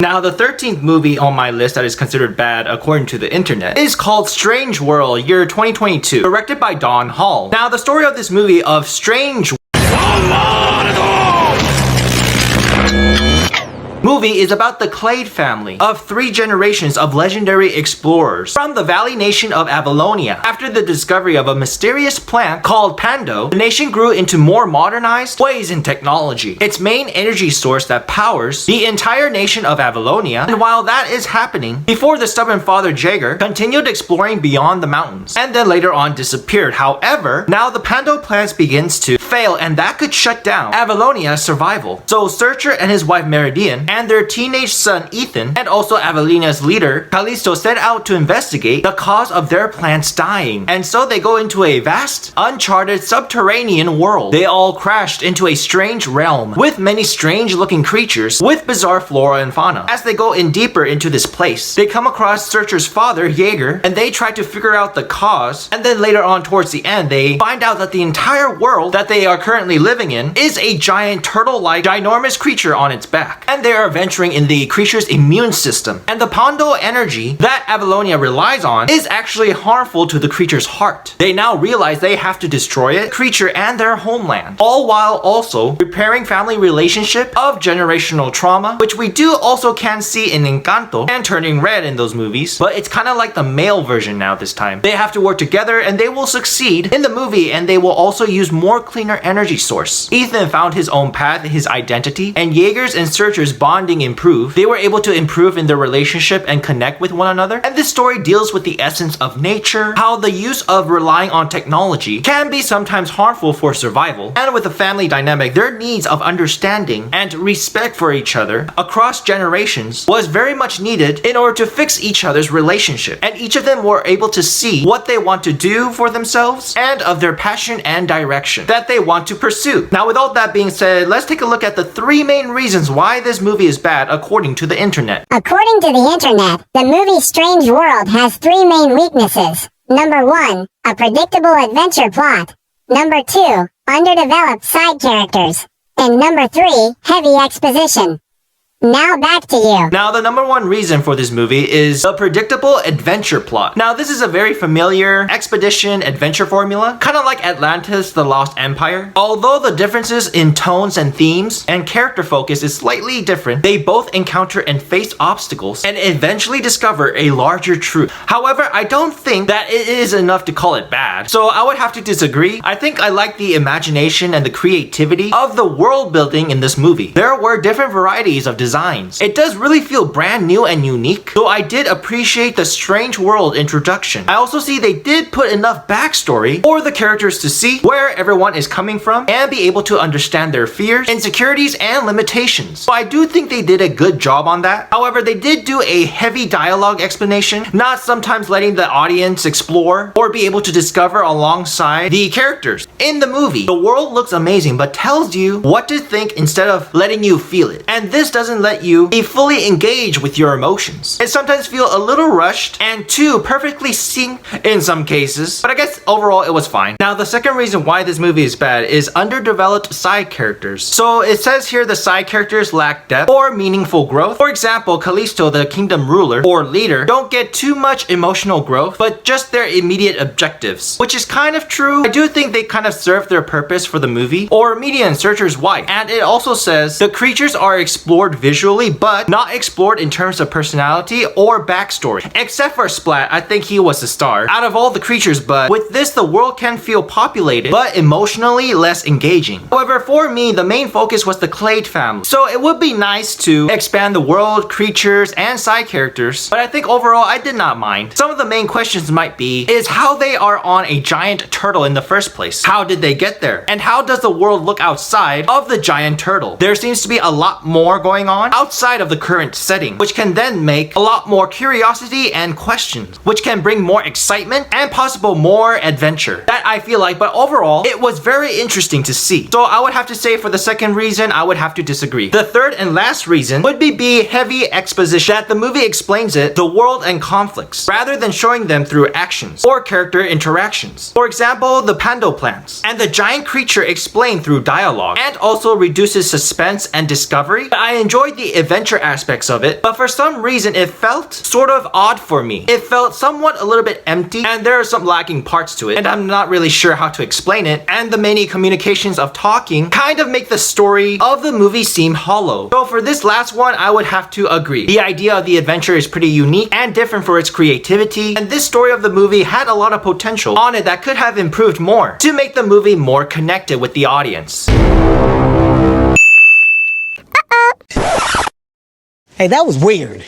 Now, the 13th movie on my list that is considered bad according to the internet is called Strange World, year 2022, directed by Don Hall. Now, the story of this movie of Strange movie is about the Clade family of 3 generations of legendary explorers from the Valley Nation of Avalonia. After the discovery of a mysterious plant called Pando, the nation grew into more modernized ways in technology. Its main energy source that powers the entire nation of Avalonia. And while that is happening, before the stubborn father Jaeger continued exploring beyond the mountains and then later on disappeared. However, now the Pando plant begins to fail and that could shut down Avalonia's survival. So Searcher and his wife Meridian and their teenage son Ethan and also Avalonia's leader Callisto set out to investigate the cause of their plants dying. And so they go into a vast, uncharted subterranean world. They all crashed into a strange realm with many strange looking creatures with bizarre flora and fauna. As they go in deeper into this place, they come across Searcher's father Jaeger and they try to figure out the cause, and then later on towards the end they find out that the entire world that they are currently living in is a giant turtle-like ginormous creature on its back, and they are venturing in the creature's immune system. And the Pando energy that Avalonia relies on is actually harmful to the creature's heart. They now realize they have to destroy it, creature, and their homeland, all while also repairing family relationship of generational trauma, which we do also can see in Encanto and Turning Red in those movies, but it's kind of like the male version now this time. They have to work together and they will succeed in the movie, and they will also use more cleaner energy source. Ethan found his own path, his identity, and Jaeger's and Searcher's bonding improved. They were able to improve in their relationship and connect with one another. And this story deals with the essence of nature, how the use of relying on technology can be sometimes harmful for survival, and with the family dynamic, their needs of understanding and respect for each other across generations was very much needed in order to fix each other's relationship. And each of them were able to see what they want to do for themselves and of their passion and direction that they want to pursue. Now, with all that being said, let's take a look at the 3 main reasons why this movie is bad according to the internet. According to the internet, the movie Strange World has 3 main weaknesses. Number 1, a predictable adventure plot. Number 2, underdeveloped side characters. And number 3, heavy exposition. Now back to you. Now, the number 1 reason for this movie is a predictable adventure plot. Now, this is a very familiar expedition adventure formula, kind of like Atlantis: The Lost Empire. Although the differences in tones and themes and character focus is slightly different, they both encounter and face obstacles and eventually discover a larger truth. However, I don't think that it is enough to call it bad, so I would have to disagree. I think I like the imagination and the creativity of the world building in this movie. There were different varieties of designs. It does really feel brand new and unique, though I did appreciate the Strange World introduction. I also see they did put enough backstory for the characters to see where everyone is coming from and be able to understand their fears, insecurities, and limitations. So I do think they did a good job on that. However, they did do a heavy dialogue explanation, not sometimes letting the audience explore or be able to discover alongside the characters. In the movie, the world looks amazing but tells you what to think instead of letting you feel it. And this doesn't let you be fully engaged with your emotions. It sometimes feels a little rushed and too perfectly synced in some cases, but I guess overall it was fine. Now, the second reason why this movie is bad is underdeveloped side characters. So it says here the side characters lack depth or meaningful growth. For example, Callisto, the kingdom ruler or leader, don't get too much emotional growth, but just their immediate objectives, which is kind of true. I do think they kind of serve their purpose for the movie. Or Media and Searcher's wife. And it also says the creatures are explored visually, but not explored in terms of personality or backstory. Except for Splat, I think he was the star out of all the creatures, but with this, the world can feel populated, but emotionally less engaging. However, for me, the main focus was the Clade family. So it would be nice to expand the world, creatures, and side characters, but I think overall, I did not mind. Some of the main questions might be, is how they are on a giant turtle in the first place. How did they get there? And how does the world look outside of the giant turtle? There seems to be a lot more going on outside of the current setting, which can then make a lot more curiosity and questions, which can bring more excitement and possible more adventure. That I feel like, but overall, it was very interesting to see. So I would have to say for the second reason, I would have to disagree. The third and last reason would be heavy exposition, that the movie explains it, the world and conflicts, rather than showing them through actions or character interactions. For example, the Pando plants and the giant creature explained through dialogue, and also reduces suspense and discovery. I enjoy enjoyed the adventure aspects of it, but for some reason it felt sort of odd for me. It felt somewhat a little bit empty, and there are some lacking parts to it, and I'm not really sure how to explain it, and the many communications of talking kind of make the story of the movie seem hollow. So for this last one, I would have to agree. The idea of the adventure is pretty unique and different for its creativity, and this story of the movie had a lot of potential on it that could have improved more to make the movie more connected with the audience. Hey, that was weird.